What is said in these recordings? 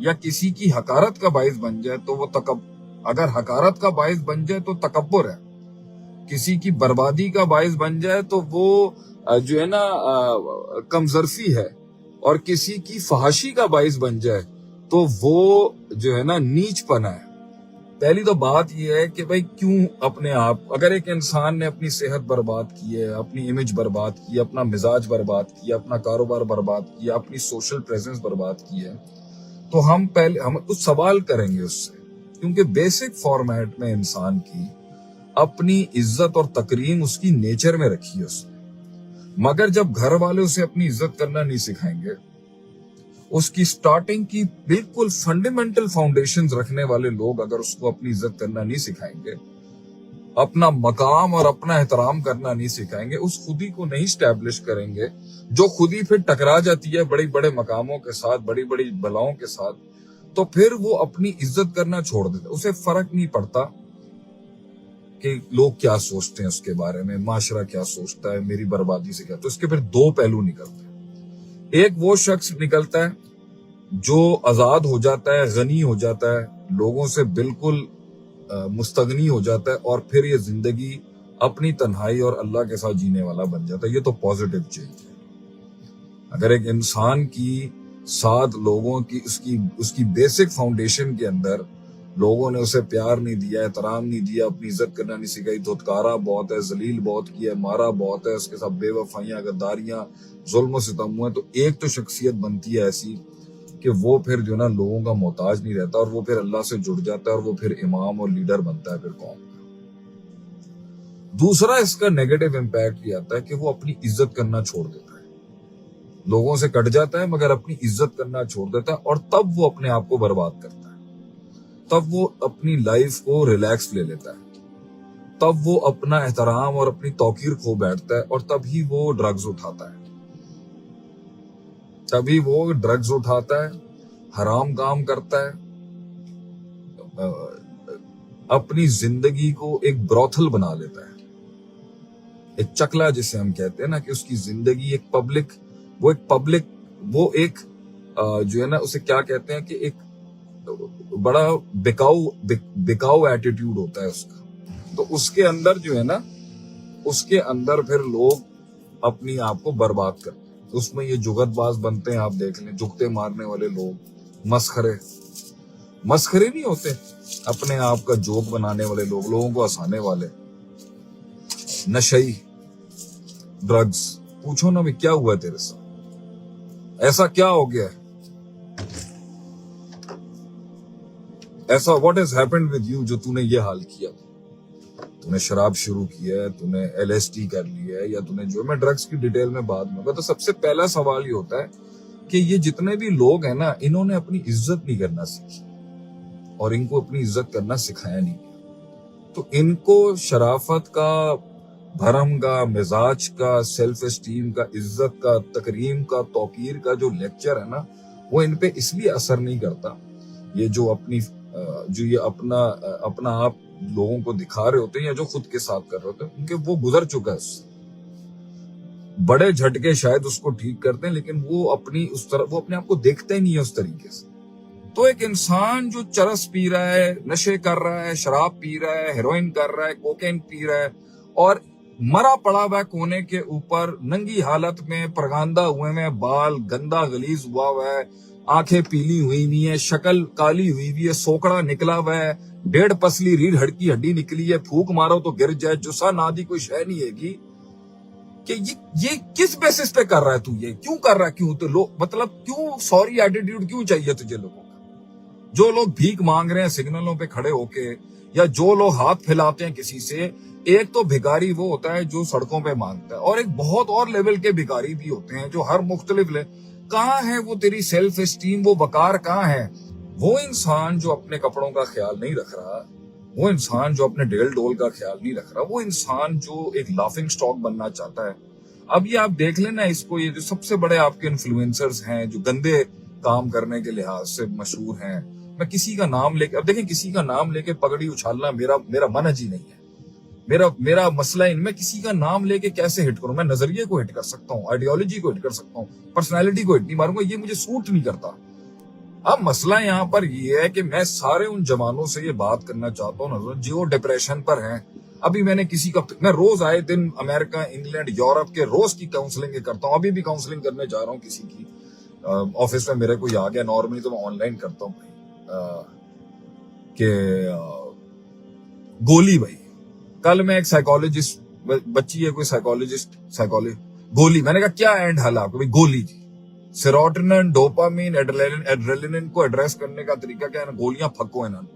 یا کسی کی حقارت کا باعث بن جائے تو وہ اگر حقارت کا باعث بن جائے تو تکبر ہے، کسی کی بربادی کا باعث بن جائے تو وہ جو ہے نا کمزرفی ہے، اور کسی کی فحاشی کا باعث بن جائے تو وہ جو ہے نا نیچ پنا ہے۔ پہلی تو بات یہ ہے کہ بھائی کیوں اپنے آپ، اگر ایک انسان نے اپنی صحت برباد کی ہے، اپنی امیج برباد کی ہے، اپنا مزاج برباد کیا، اپنا کاروبار برباد کیا، اپنی سوشل پریزنس برباد کی ہے، تو ہم کچھ سوال کریں گے اس سے، کیونکہ بیسک فارمیٹ میں انسان کی اپنی عزت اور تکریم اس کی نیچر میں رکھی ہے اس نے، مگر جب گھر والے اسے اپنی عزت کرنا نہیں سکھائیں گے، اس کی سٹارٹنگ کی بالکل فنڈامنٹل فاؤنڈیشنز رکھنے والے لوگ اگر اس کو اپنی عزت کرنا نہیں سکھائیں گے، اپنا مقام اور اپنا احترام کرنا نہیں سکھائیں گے، اس خودی کو نہیں اسٹیبلش کریں گے، جو خودی پھر ٹکرا جاتی ہے بڑے بڑے مقاموں کے ساتھ، بڑی بڑی بلاؤں کے ساتھ، تو پھر وہ اپنی عزت کرنا چھوڑ دیتا، اسے فرق نہیں پڑتا کہ لوگ کیا سوچتے ہیں اس کے بارے میں، معاشرہ کیا سوچتا ہے، میری بربادی سے کیا۔ تو اس کے پھر دو پہلو نکلتے ہیں، ایک وہ شخص نکلتا ہے جو آزاد ہو جاتا ہے، غنی ہو جاتا ہے، لوگوں سے بالکل مستغنی ہو جاتا ہے، اور پھر یہ زندگی اپنی تنہائی اور اللہ کے ساتھ جینے والا بن جاتا ہے۔ یہ تو پازیٹیو چینج ہے۔ اگر ایک انسان کی ساتھ لوگوں کی اس کی بیسک فاؤنڈیشن کے اندر لوگوں نے اسے پیار نہیں دیا، احترام نہیں دیا، اپنی عزت کرنا نہیں سکھائی، دھتکارا بہت ہے، ذلیل بہت کیا ہے، مارا بہت ہے، اس کے ساتھ بے وفائیاں، غداریاں، ظلم و ستم ہوئے، تو ایک تو شخصیت بنتی ہے ایسی کہ وہ پھر جو نا لوگوں کا محتاج نہیں رہتا، اور وہ پھر اللہ سے جڑ جاتا ہے، اور وہ پھر امام اور لیڈر بنتا ہے پھر قوم کا۔ دوسرا اس کا نیگیٹو امپیکٹ یہ آتا ہے کہ وہ اپنی عزت کرنا چھوڑ دیتا ہے، لوگوں سے کٹ جاتا ہے مگر اپنی عزت کرنا چھوڑ دیتا ہے، اور تب وہ اپنے آپ کو برباد کرتا ہے، تب وہ اپنی لائف کو ریلیکس لے لیتا ہے، تب وہ اپنا احترام اور اپنی توقیر کھو بیٹھتا ہے، اور تب ہی وہ ڈرگز اٹھاتا ہے، تبھی وہ ڈرگز اٹھاتا ہے، حرام کام کرتا ہے، اپنی زندگی کو ایک بروتھل بنا لیتا ہے، ایک چکلا جسے ہم کہتے ہیں نا، کہ اس کی زندگی ایک پبلک جو ہے نا اسے کیا کہتے ہیں کہ ایک بڑا بکاؤ ایٹیٹیوڈ ہوتا ہے اس کا، تو اس کے اندر جو ہے نا، اس کے اندر پھر لوگ اپنی آپ کو برباد کرتے ہیں، اس میں یہ جگت باز بنتے ہیں، آپ دیکھ لیں، جگتے مارنے والے لوگ، مسخرے نہیں ہوتے، اپنے آپ کا جوک بنانے والے لوگ، لوگوں کو ہنسانے والے، نشئی، ڈرگز، پوچھو نا بھی کیا ہوا ہے تیرے ساتھ، ایسا کیا ہو گیا ہے، ایسا what has happened with you جو تو نے یہ حال کیا، تو نے شراب شروع کی ہے، تو نے LSD کر لی ہے، یا تو نے جو، میں ڈرگز کی ڈیٹیل میں بعد میں ہوگا۔ تو سب سے پہلا سوال یہ ہوتا ہے کہ یہ جتنے بھی لوگ ہیں نا، انہوں نے اپنی عزت نہیں کرنا سیکھی، اور ان کو اپنی عزت کرنا سکھایا نہیں گیا، تو ان کو شرافت کا، بھرم کا، مزاج کا، سیلف اسٹیم کا، عزت کا، تکریم کا، توقیر کا جو لیکچر ہے نا، وہ ان پہ اس لیے اثر نہیں کرتا، یہ جو یہ اپنا آپ لوگوں کو دکھا رہے ہوتے ہیں، یا جو خود کے ساتھ کر رہے ہوتے ہیں، کیونکہ وہ گزر چکا ہے اس سے، بڑے جھٹکے شاید اس کو ٹھیک کرتے ہیں، لیکن وہ اپنے آپ کو دیکھتے ہی نہیں ہے اس طریقے سے۔ تو ایک انسان جو چرس پی رہا ہے، نشے کر رہا ہے، شراب پی رہا ہے، ہیروئن کر رہا ہے، کوکین پی رہا ہے، اور مرا پڑا ہوا ہے کونے کے اوپر، ننگی حالت میں، پرگاندہ ہوئے میں، بال گندا غلیظ ہوا ہے، آنکھیں پیلی ہوئی ہوئی ہیں، شکل کالی ہوئی ہوئی ہے، سوکڑا نکلا ہوا ہے، 1.5 پسلی ریڑھ ہڑکی ہڈی نکلی ہے، پھونک مارو تو گر جائے، جسا نادی کوئی شے نہیں ہے گی، کہ یہ کس بیسس پہ کر رہا ہے تو، یہ کیوں کر رہا ہے، کیوں تو لوگ مطلب کیوں سوری ایٹیٹیوڈ کیوں چاہیے تجھے لوگوں کا، جو لوگ بھیک مانگ رہے ہیں سگنلوں پہ کھڑے ہو کے، یا جو لوگ ہاتھ پھیلاتے ہیں کسی سے، ایک تو بھکاری وہ ہوتا ہے جو سڑکوں پہ مانگتا ہے، اور ایک بہت اور لیول کے بھکاری بھی ہوتے ہیں جو ہر مختلف کہاں ہے وہ تیری سیلف اسٹیم، وہ وقار کہاں ہے؟ وہ انسان جو اپنے کپڑوں کا خیال نہیں رکھ رہا، وہ انسان جو اپنے ڈیل ڈول کا خیال نہیں رکھ رہا، وہ انسان جو ایک لافنگ سٹاک بننا چاہتا ہے۔ اب یہ آپ دیکھ لینا اس کو، یہ جو سب سے بڑے آپ کے انفلوئنسرز ہیں جو گندے کام کرنے کے لحاظ سے مشہور ہیں، میں کسی کا نام لے کے، اب دیکھیں کسی کا نام لے کے پگڑی اچھالنا میرا منہج ہی نہیں ہے، میرا مسئلہ ان میں کسی کا نام لے کے کیسے ہٹ کروں، میں نظریے کو ہٹ کر سکتا ہوں، آئیڈیالوجی کو ہٹ کر سکتا ہوں، پرسنالٹی کو ہٹ نہیں ماروں گا، یہ مجھے سوٹ نہیں کرتا، اب مسئلہ یہاں پر یہ ہے کہ میں سارے ان جوانوں سے یہ بات کرنا چاہتا ہوں نا جو ڈپریشن پر ہیں. ابھی میں نے کسی کا میں روز آئے دن امریکہ انگلینڈ یورپ کے روز کی کاؤنسلنگ کرتا ہوں. ابھی بھی کاؤنسلنگ کرنے جا رہا ہوں کسی کی آفس میں میرے کوئی آ گیا. نارملی تو میں آن لائن کرتا ہوں کہ گولی بھائی کل میں ایک سائیکالوجسٹ بچی ہے کوئی سائیکالوجسٹ گولی میں نے کہا کیا اینڈ حل آپ کو بھائی گولی جی سیروٹونن ڈوپامین ایڈرینلن کو ایڈریس کرنے کا طریقہ کیا ہے گولیاں پھکو انہوں نے.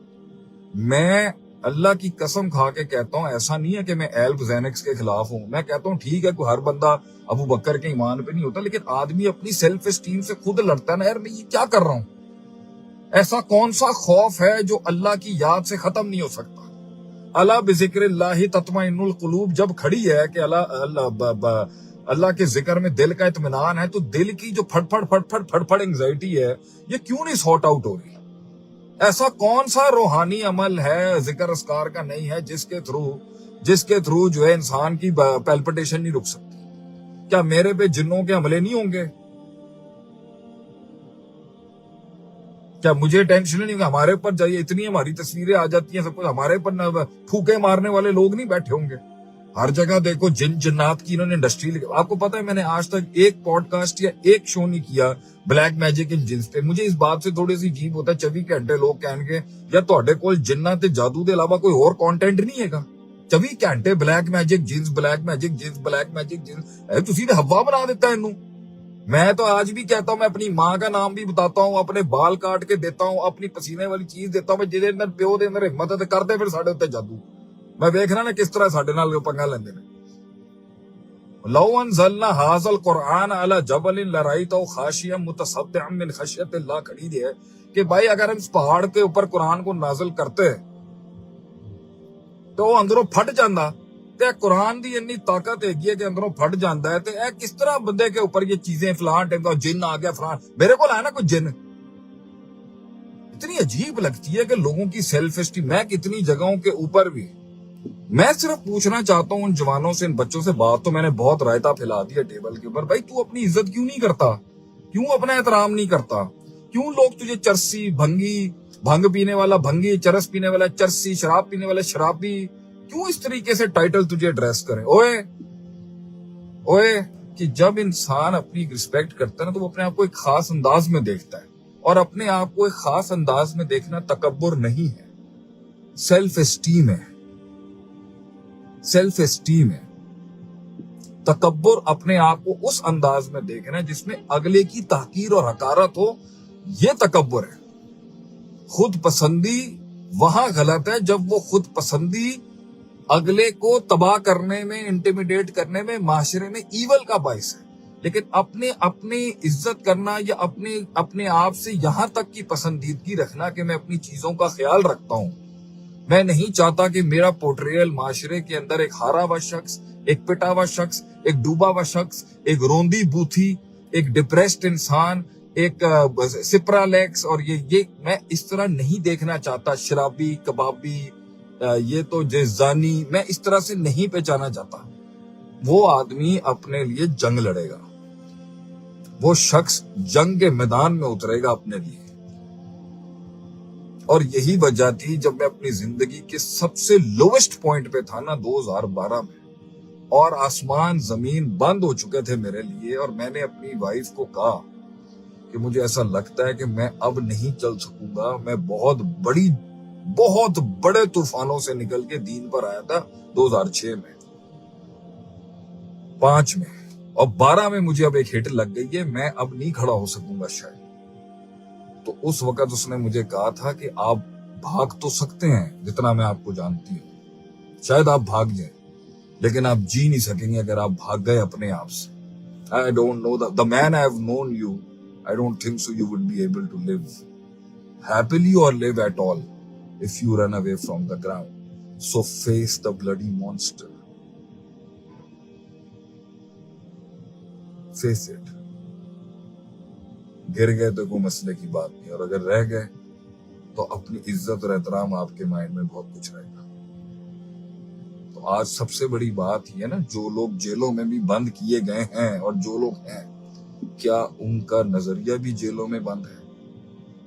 میں اللہ کی قسم کھا کے کہتا ہوں ایسا نہیں ہے کہ میں ایلپ زینکس کے خلاف ہوں. میں کہتا ہوں ٹھیک ہے کوئی ہر بندہ ابو بکر کے ایمان پہ نہیں ہوتا لیکن آدمی اپنی سیلف اسٹیم سے خود لڑتا ہے نا یار میں یہ کیا کر رہا ہوں. ایسا کون سا خوف ہے جو اللہ کی یاد سے ختم نہیں ہو سکتا. اللہ بذکر اللہ تطمئن القلوب جب کھڑی ہے کہ اللہ کے ذکر میں دل کا اطمینان ہے تو دل کی جو پھڑ پھڑ انگزائٹی ہے یہ کیوں نہیں سارٹ آؤٹ ہو رہی. ایسا کون سا روحانی عمل ہے ذکر اذکار کا نہیں ہے جس کے تھرو جو ہے انسان کی پیلپٹیشن نہیں رک سکتی. کیا میرے پہ جنوں کے حملے نہیں ہوں گے؟ کیا مجھے ٹینشن نہیں ہوگا؟ ہمارے اوپر جائیے اتنی ہماری تصویریں آ جاتی ہیں سب کچھ ہمارے اوپر پھوکے مارنے والے لوگ نہیں بیٹھے ہوں گے. ہر جگہ دیکھو جنات کی انہوں نے انڈسٹری آپ کو پتا ہے میں نے آج تک ایک پوڈ کاسٹ یا ایک شو نہیں کیا بلیک میجک ان جنس پہ. مجھے اس بات سے تھوڑی سی عجیب ہوتا ہے 24 گھنٹے لوگ کہیں گے یا تہاڈے کول جنات تے جادو دے علاوہ کوئی اور کانٹینٹ نہیں ہے گا. 24 گھنٹے بلیک میجک جنس تسی تے ہوا بنا دیتا ہے انہوں. میں تو آج بھی کہتا ہوں میں اپنی ماں کا نام بھی بتاتا ہوں اپنے بال کاٹ کے دیتا ہوں اپنی پسینے والی چیز دیتا ہوں جہدے اندر پیو دے اندر ہمت ہے کرتے پھر ساڈے اوتے جادو. میں دیکھنا نا کس طرح ساڈے نال پنگا لیندے نے. لو انزلنا هذا القرآن على جبل لرأيته خاشعا متصدعا من خشیت اللہ کھڑی ہے کہ بھائی اگر ہم اس پہاڑ کے اوپر قرآن کو نازل کرتے تو وہ اندروں پھٹ جاندہ. تے قرآن دی اتنی طاقت ہے کہ اندروں پھٹ جاندا ہے. تے اے کس طرح بندے کے اوپر یہ چیزیں فلان ٹائم کا جن آ گیا فلان میرے کو آیا نا کوئی جن. اتنی عجیب لگتی ہے کہ لوگوں کی سیلف اسٹیم. میں کتنی جگہوں کے اوپر بھی میں صرف پوچھنا چاہتا ہوں ان جوانوں سے ان بچوں سے بات تو میں نے بہت رائتا پھیلا دیا ٹیبل کے اوپر. بھائی تو اپنی عزت کیوں نہیں کرتا؟ کیوں اپنا احترام نہیں کرتا؟ کیوں لوگ تجھے چرسی بھنگ پینے والا بھنگی چرس پینے والا چرسی شراب پینے والا شرابی کیوں اس طریقے سے ٹائٹل تجھے ایڈریس کریں؟ اوئے کہ جب انسان اپنی ریسپیکٹ کرتا ہے نا تو وہ اپنے آپ کو ایک خاص انداز میں دیکھتا ہے. اور اپنے آپ کو ایک خاص انداز میں دیکھنا تکبر نہیں ہے سیلف اسٹیم ہے. سیلف اسٹیم ہے. تکبر اپنے آپ کو اس انداز میں دیکھنا جس میں اگلے کی تحقیر اور حقارت ہو. یہ تکبر ہے. خود پسندی وہاں غلط ہے جب وہ خود پسندی اگلے کو تباہ کرنے میں انٹیمیڈیٹ کرنے میں معاشرے میں ایول کا باعث ہے. لیکن اپنی عزت کرنا یا اپنے آپ سے یہاں تک کی پسندیدگی رکھنا کہ میں اپنی چیزوں کا خیال رکھتا ہوں. میں نہیں چاہتا کہ میرا پورٹریل معاشرے کے اندر ایک ہارا ہوا شخص ایک پٹا ہوا شخص ایک ڈوبا ہوا شخص ایک روندی بوتھی ایک ڈپریسڈ انسان ایک سپرالیکس اور یہ میں اس طرح نہیں دیکھنا چاہتا. شرابی کبابی یہ تو جزانی میں اس طرح سے نہیں پہچانا چاہتا. وہ آدمی اپنے لیے جنگ لڑے گا. وہ شخص جنگ کے میدان میں اترے گا اپنے لیے. اور یہی وجہ تھی جب میں اپنی زندگی کے سب سے لوسٹ پوائنٹ پہ تھا نا 2012 میں اور آسمان زمین بند ہو چکے تھے میرے لیے اور میں نے اپنی وائف کو کہا کہ مجھے ایسا لگتا ہے کہ میں اب نہیں چل سکوں گا. میں بہت بڑے طوفانوں سے نکل کے دین پر آیا تھا 2006 میں 5 میں اور 12 میں مجھے اب ایک ہٹ لگ گئی ہے. میں اب نہیں کھڑا ہو سکوں گا شاید. تو اس وقت اس نے مجھے کہا تھا کہ آپ بھاگ تو سکتے ہیں جتنا میں آپ کو جانتی ہوں. شاید آپ بھاگ جائیں لیکن آپ جی نہیں سکیں گے اگر آپ بھاگ گئے اپنے آپ سے. I don't know the man I have known you. I don't think so you would be able to live happily or live at all if you run away from the ground. So face the bloody monster. Face it. گر گئے تو کوئی مسئلے کی بات نہیں اور اگر رہ گئے تو اپنی عزت اور احترام آپ کے مائنڈ میں بہت کچھ رہے گا. تو آج سب سے بڑی بات یہ ہے نا جو لوگ جیلوں میں بھی بند کیے گئے ہیں اور جو لوگ ہیں کیا ان کا نظریہ بھی جیلوں میں بند ہے؟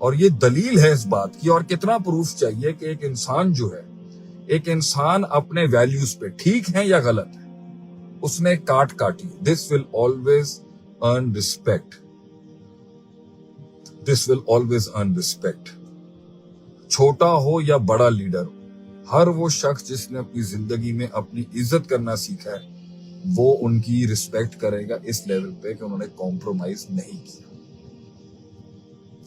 اور یہ دلیل ہے اس بات کی. اور کتنا پروف چاہیے کہ ایک انسان جو ہے, ایک انسان اپنے ویلیوز پہ ٹھیک ہے یا غلط ہے, اس نے کاٹ کاٹی. This will always earn respect. This will always earn respect. چھوٹا ہو یا بڑا لیڈر ہو, ہر وہ شخص جس نے اپنی زندگی میں اپنی عزت کرنا سیکھا ہے وہ ان کی رسپیکٹ کرے گا اس لیول پہ کہ انہوں نے کمپرومائز نہیں کیا.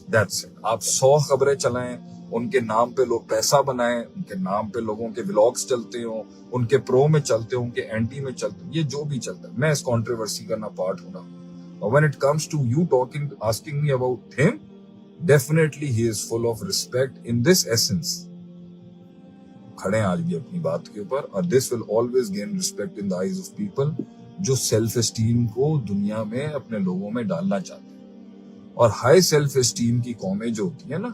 That's it. آپ 100 خبریں چلائیں, ان کے نام پہ لوگ پیسہ بنائیں, ان کے نام پہ لوگوں کے ولاگز چلتے ہوں, ان کے پرو میں چلتے ہوں, ان کے اینٹی میں چلتے ہوں, یہ جو بھی چلتا ہے, میں اس کنٹروورسی کا نہ پارٹ ہوں نا. when it comes to you asking me about him, definitely he is full of respect in this essence. کھڑے ہیں آج بھی اپنی بات کے اوپر. اور this will always gain respect in the eyes of people جو سیلف اسٹیم کو دنیا میں اپنے لوگوں میں ڈالنا چاہتے ہیں. اور ہائی سیلف اسٹیم کی قومیں جو ہوتی ہیں نا,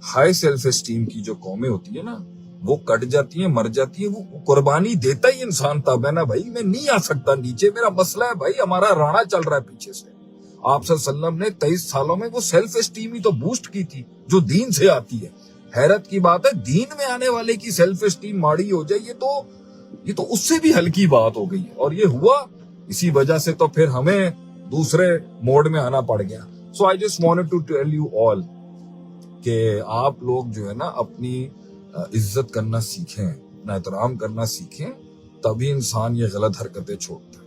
ہائی سیلف اسٹیم کی جو قومیں ہوتی ہیں نا, وہ کٹ جاتی ہیں, مر جاتی ہیں. وہ قربانی دیتا ہی انسان تب ہے نا بھائی, میں نہیں آ سکتا نیچے, میرا مسئلہ ہے بھائی, ہمارا رانا چل رہا ہے پیچھے سے. آپ صلی اللہ علیہ وسلم نے 23 سالوں میں وہ سیلف اسٹیم ہی تو بوسٹ کی تھی جو دین سے آتی ہے. حیرت کی بات ہے, دین میں آنے والے کی سیلف اسٹیم ماڑی ہو جائے, یہ تو اس سے بھی ہلکی بات ہو گئی ہے. اور یہ ہوا اسی وجہ سے تو پھر ہمیں دوسرے موڈ میں آنا پڑ گیا. So I just wanted to tell you all کہ آپ لوگ جو ہے نا اپنی عزت کرنا سیکھیں, اپنا احترام کرنا سیکھیں, تبھی انسان یہ غلط حرکتیں چھوڑتا ہے.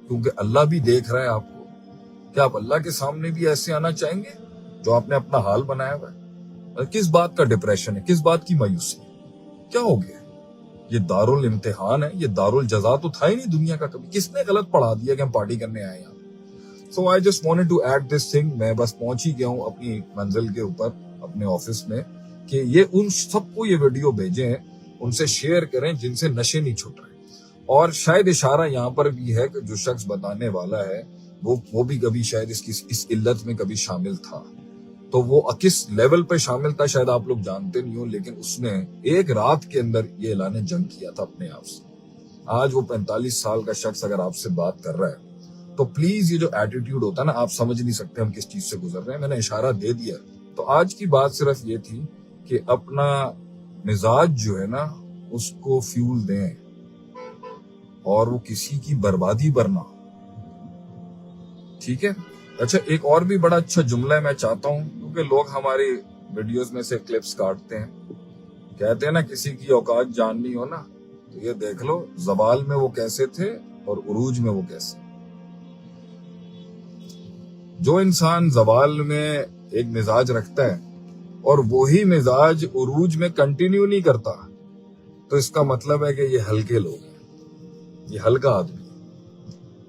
کیونکہ اللہ بھی دیکھ رہا ہے آپ کو. کیا آپ اللہ کے سامنے بھی ایسے آنا چاہیں گے جو آپ نے اپنا حال بنایا ہوا ہے؟ کس بات کا ڈپریشن ہے, کس بات کی مایوسی ہے, کیا ہو گیا؟ یہ دارالامتحان ہے, یہ دارالجزا تو تھا ہی نہیں دنیا کا کبھی. کس نے غلط پڑھا دیا کہ ہم پارٹی کرنے آئے ہیں؟ So I just wanted to add this thing. میں بس پہنچ ہی گیا ہوں اپنی منزل کے اوپر اپنے آفس میں, کہ یہ ان سب کو یہ ویڈیو بھیجیں, ان سے شیئر کریں جن سے نشے نہیں چھوٹ رہے. اور شاید اشارہ یہاں پر بھی ہے کہ جو شخص بتانے والا ہے وہ بھی کبھی شاید اس علت میں کبھی شامل تھا. تو وہ کس لیول پہ شامل تھا شاید آپ لوگ جانتے نہیں ہو, لیکن اس نے ایک رات کے اندر یہ اعلان جنگ کیا تھا اپنے آپ سے. آج وہ 45 سال کا شخص اگر آپ سے بات کر رہا ہے تو پلیز یہ جو ایٹیٹیوڈ ہوتا ہے نا, آپ سمجھ نہیں سکتے ہم کس چیز سے گزر رہے ہیں. میں نے اشارہ دے دیا. تو آج کی بات صرف یہ تھی کہ اپنا مزاج جو ہے نا اس کو فیول دیں اور وہ کسی کی بربادی پر نہ. ٹھیک ہے. اچھا, ایک اور بھی بڑا اچھا جملہ ہے, میں چاہتا ہوں, کیونکہ لوگ ہماری ویڈیوز میں سے کلپس کاٹتے ہیں, کہتے ہیں نا کسی کی اوقات جاننی ہو نا تو یہ دیکھ لو زوال میں وہ کیسے تھے اور عروج میں وہ کیسے. جو انسان زوال میں ایک مزاج رکھتا ہے اور وہی مزاج عروج میں کنٹینیو نہیں کرتا, تو اس کا مطلب ہے کہ یہ ہلکے لوگ ہیں, یہ ہلکا آدمی.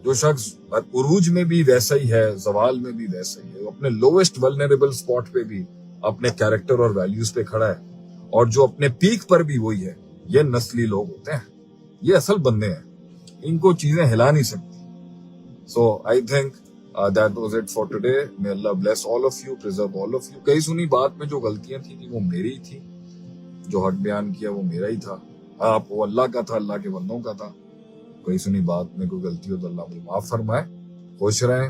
جو شخص عروج میں بھی ویسا ہی ہے, زوال میں بھی ویسا ہی ہے, اپنے لویسٹ ولنریبل سپاٹ پہ بھی اپنے کیریکٹر اور ویلیوز پہ کھڑا ہے, اور جو اپنے پیک پر بھی وہی ہے, یہ نسلی لوگ ہوتے ہیں, یہ اصل بندے ہیں, ان کو چیزیں ہلا نہیں سکتی. So I think that was it for today. May Allah bless all of you, preserve all of you. کئی سنی بات میں جو غلطیاں تھیں وہ میری تھی, جو حق بیان کیا وہ میرا ہی تھا, آپ وہ اللہ کا تھا, اللہ کے بندوں کا تھا. کوئی سنی بات میں کوئی غلطی ہو تو اللہ مجھے معاف فرمائے. خوش رہیں,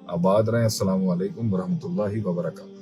آباد رہیں. السلام علیکم ورحمۃ اللہ وبرکاتہ.